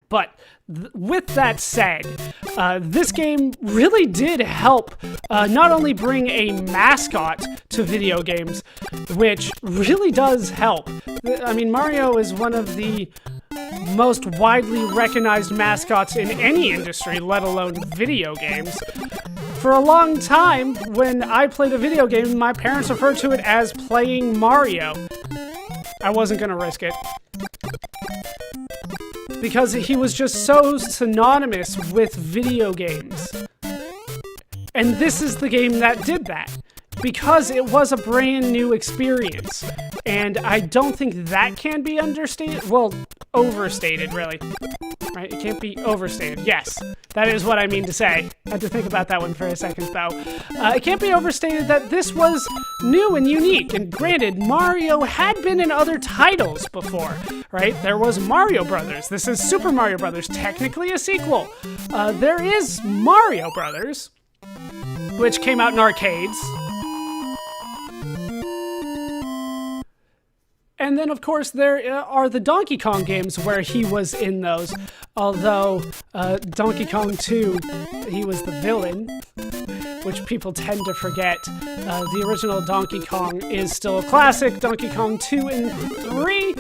But with that said, this game really did help not only bring a mascot to video games, which really does help. I mean, Mario is one of the most widely recognized mascots in any industry, let alone video games. For a long time, when I played a video game, my parents referred to it as playing Mario. I wasn't gonna risk it. Because he was just so synonymous with video games. And this is the game that did that. Because it was a brand new experience. And I don't think that can be understated. Well, overstated, really. Right? It can't be overstated. Yes, that is what I mean to say. I had to think about that one for a second, though. It can't be overstated that this was new and unique. And granted, Mario had been in other titles before, right? There was Mario Brothers. This is Super Mario Brothers, technically a sequel. There is Mario Brothers, which came out in arcades. And then, of course, there are the Donkey Kong games where he was in those. Although, Donkey Kong 2, he was the villain, which people tend to forget. The original Donkey Kong is still a classic. Donkey Kong 2 and 3,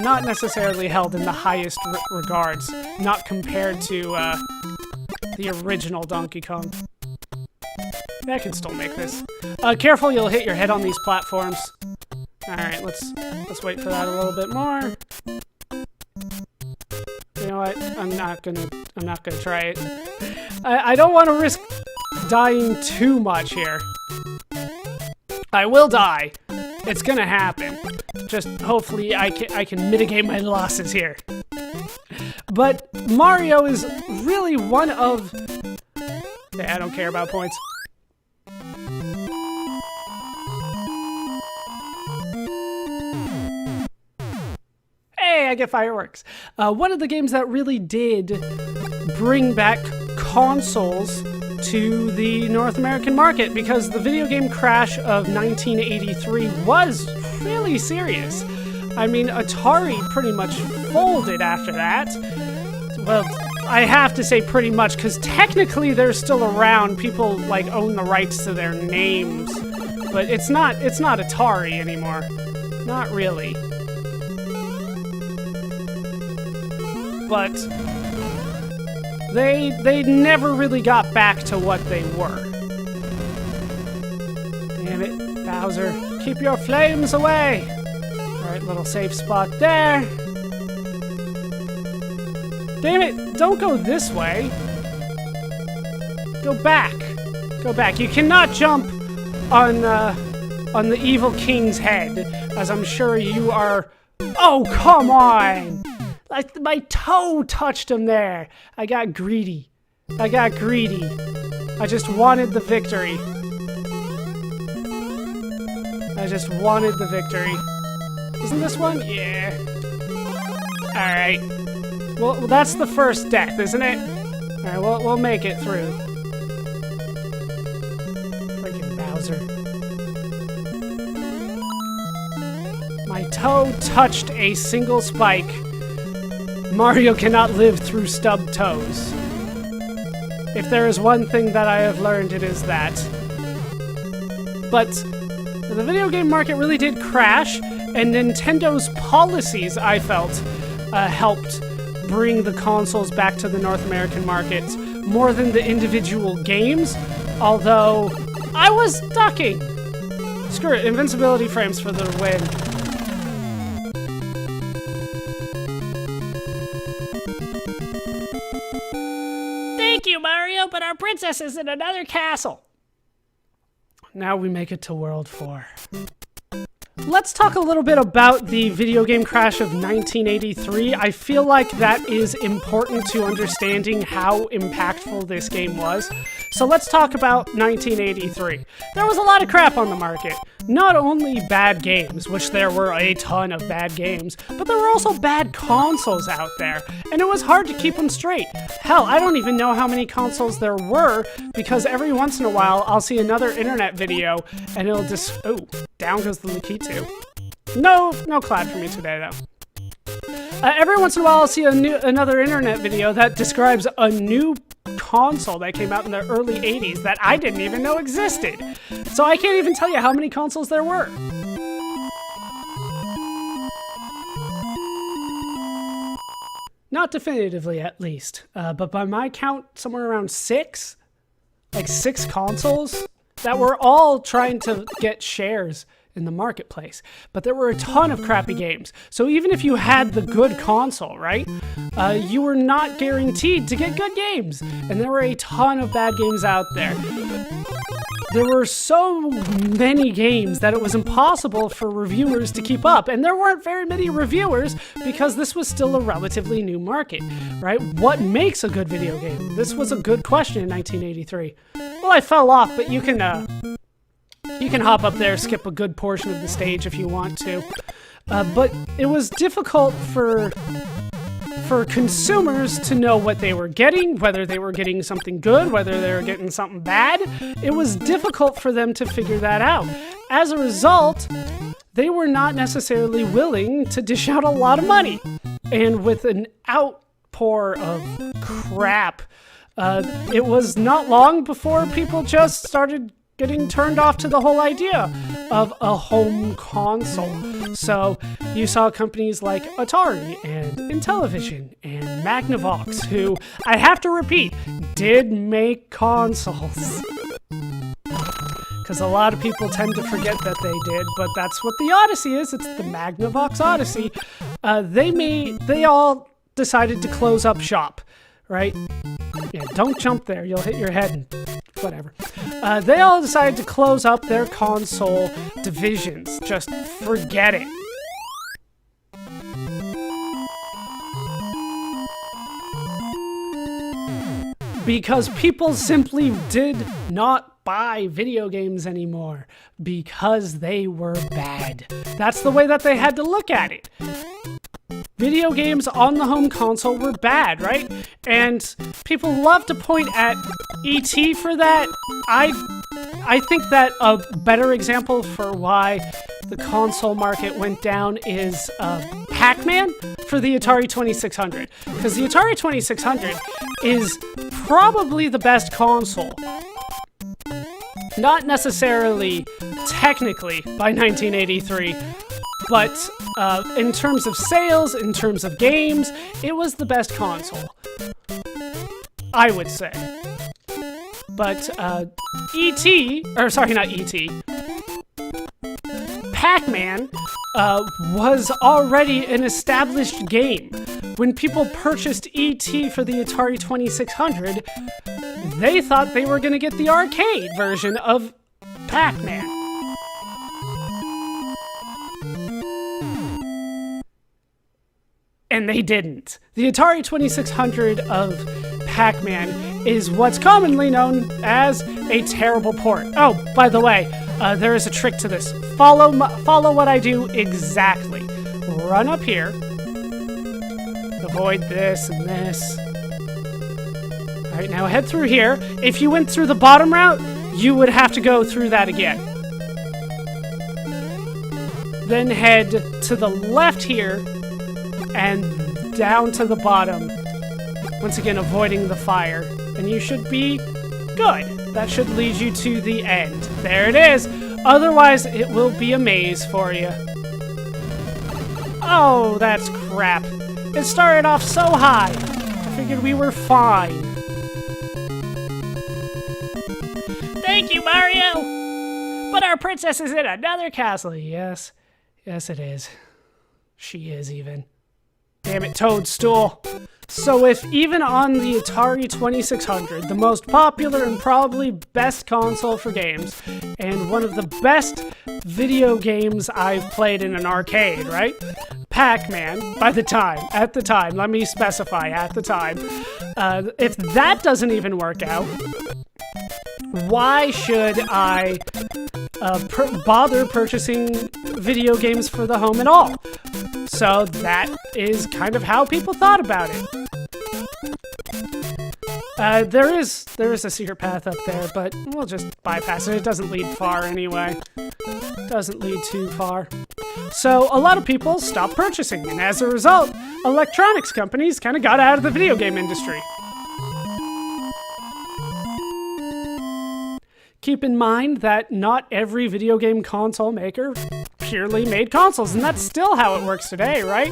not necessarily held in the highest regards. Not compared to the original Donkey Kong. I can still make this. Careful, you'll hit your head on these platforms. Alright, let's wait for that a little bit more. You know what? I'm not gonna try it. I don't want to risk dying too much here. I will die. It's gonna happen. Just hopefully I can mitigate my losses here. But Mario is really one of... Yeah, I don't care about points. I get fireworks. One of the games that really did bring back consoles to the North American market, because the video game crash of 1983 was really serious. I mean, Atari pretty much folded after that. Well, I have to say pretty much, because technically they're still around. People like own the rights to their names, but it's not Atari anymore. Not really. But they never really got back to what they were. Damn it, Bowser. Keep your flames away! Alright, little safe spot there. Damn it, don't go this way. Go back. Go back. You cannot jump on the evil king's head, as I'm sure you are... Oh, come on! My toe touched him there. I got greedy. I just wanted the victory. Isn't this one? Yeah. Alright. Well, that's the first death, isn't it? Alright, we'll make it through. Freaking Bowser. My toe touched a single spike. Mario cannot live through stubbed toes. If there is one thing that I have learned, it is that. But the video game market really did crash, and Nintendo's policies, I felt, helped bring the consoles back to the North American market more than the individual games, although I was ducking. Screw it, invincibility frames for the win. Thank you, Mario, but our princess is in another castle. Now we make it to World 4. Let's talk a little bit about the video game crash of 1983. I feel like that is important to understanding how impactful this game was. So let's talk about 1983. There was a lot of crap on the market. Not only bad games, which there were a ton of bad games, but there were also bad consoles out there, and it was hard to keep them straight. Hell, I don't even know how many consoles there were, because every once in a while I'll see another internet video and it'll just... Oh, down goes the Lakitu. No cloud for me today, though. Every once in a while, I'll see another internet video that describes a new console that came out in the early 80s that I didn't even know existed. So I can't even tell you how many consoles there were. Not definitively, at least. But by my count, somewhere around 6. Like 6 consoles that were all trying to get shares in the marketplace. But there were a ton of crappy games. So even if you had the good console, right, you were not guaranteed to get good games. And there were a ton of bad games out there. There were so many games that it was impossible for reviewers to keep up. And there weren't very many reviewers because this was still a relatively new market, right? What makes a good video game? This was a good question in 1983. Well, I fell off, but you can hop up there, skip a good portion of the stage if you want to. But it was difficult for consumers to know what they were getting, whether they were getting something good, whether they were getting something bad. It was difficult for them to figure that out. As a result, they were not necessarily willing to dish out a lot of money. And with an outpour of crap, it was not long before people just started getting turned off to the whole idea of a home console. So you saw companies like Atari and Intellivision and Magnavox, who, I have to repeat, did make consoles. Because a lot of people tend to forget that they did, but that's what the Odyssey is. It's the Magnavox Odyssey. They all decided to close up shop, right? Yeah, don't jump there. You'll hit your head and whatever. They all decided to close up their console divisions. Just forget it. Because people simply did not buy video games anymore because they were bad. That's the way that they had to look at it. Video games on the home console were bad, right? And people love to point at E.T. for that. I think that a better example for why the console market went down is Pac-Man for the Atari 2600. Because the Atari 2600 is probably the best console. Not necessarily technically by 1983, but in terms of sales, in terms of games, it was the best console, I would say. But Pac-Man was already an established game. When people purchased E.T. for the Atari 2600, they thought they were going to get the arcade version of Pac-Man. And they didn't. The Atari 2600 of Pac-Man is what's commonly known as a terrible port. Oh, by the way, there is a trick to this. Follow what I do exactly. Run up here. Avoid this and this. All right, now head through here. If you went through the bottom route, you would have to go through that again. Then head to the left here and down to the bottom. Once again, avoiding the fire. And you should be good. That should lead you to the end. There it is. Otherwise, it will be a maze for you. Oh, that's crap. It started off so high. I figured we were fine. Thank you, Mario! But our princess is in another castle. Yes. Yes, it is. She is even. Damn it, Toadstool. So if even on the Atari 2600, the most popular and probably best console for games, and one of the best video games I've played in an arcade, right? Pac-Man, at the time, let me specify, at the time. If that doesn't even work out, why should I bother purchasing video games for the home at all? So that is kind of how people thought about it. There is a secret path up there, but we'll just bypass it. It doesn't lead far anyway. Doesn't lead too far. So a lot of people stopped purchasing, and as a result, electronics companies kind of got out of the video game industry. Keep in mind that not every video game console maker purely made consoles, and that's still how it works today, right?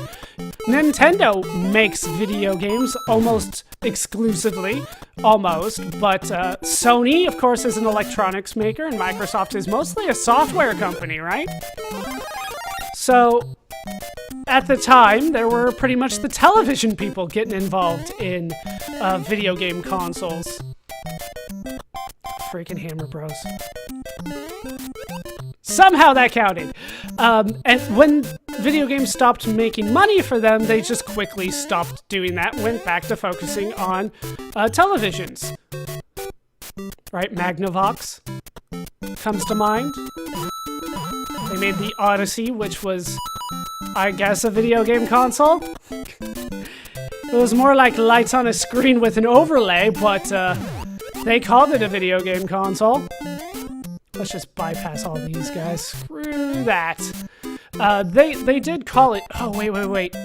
Nintendo makes video games almost exclusively, but Sony, of course, is an electronics maker, and Microsoft is mostly a software company, right? So, at the time, there were pretty much the television people getting involved in video game consoles. Freaking Hammer Bros. Somehow that counted. And when video games stopped making money for them, they just quickly stopped doing that, went back to focusing on televisions. Right, Magnavox comes to mind. They made the Odyssey, which was, I guess, a video game console. It was more like lights on a screen with an overlay, but they called it a video game console. Let's just bypass all these guys. Screw that. They did call it... Oh, wait.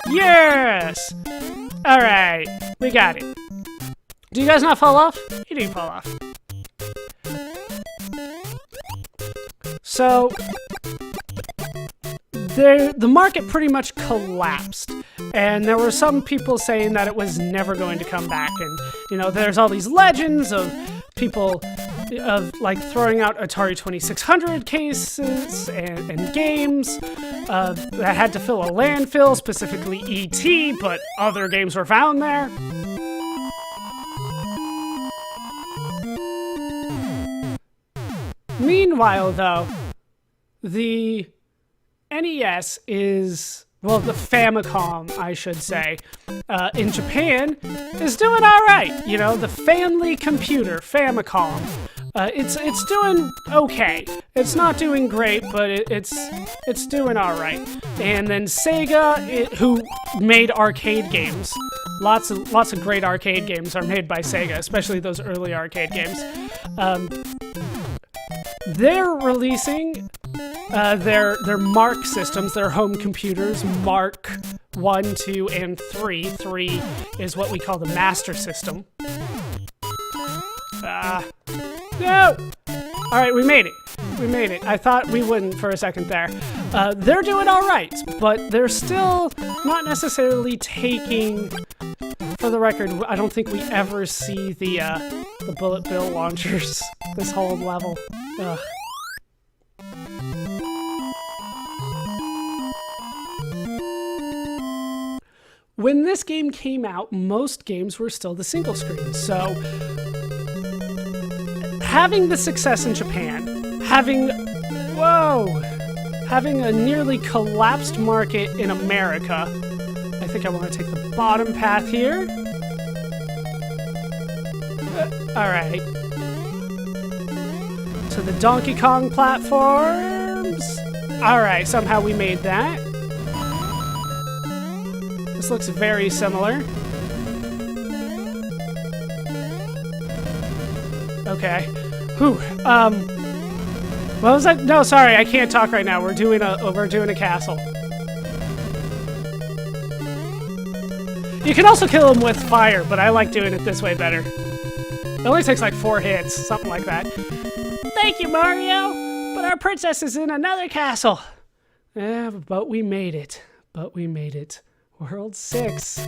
Yes! Alright, we got it. Do you guys not fall off? You didn't fall off. So... the market pretty much collapsed, and there were some people saying that it was never going to come back, and, you know, there's all these legends of people like throwing out Atari 2600 cases and games that had to fill a landfill, specifically E.T., but other games were found there. Meanwhile, though, the NES is, well, the Famicom, I should say, in Japan, is doing all right. You know, the family computer, Famicom, it's doing okay. It's not doing great, but it's doing all right. And then Sega, who made arcade games, lots of great arcade games are made by Sega, especially those early arcade games. They're releasing their Mark systems, their home computers, Mark 1, 2, and 3. 3 is what we call the Master System. No! Alright, we made it. We made it. I thought we wouldn't for a second there. They're doing alright, but they're still not necessarily taking... For the record, I don't think we ever see the bullet bill launchers this whole level. Ugh. When this game came out, most games were still the single screen, so having the success in Japan, having a nearly collapsed market in America, I think I want to take the bottom path here. Alright. To the Donkey Kong platforms. Alright, somehow we made that. This looks very similar. Okay. Whew. What was that? No, sorry, I can't talk right now. We're doing a castle. You can also kill him with fire, but I like doing it this way better. It only takes like 4 hits, something like that. Thank you, Mario! But our princess is in another castle! Yeah, but we made it. World 6.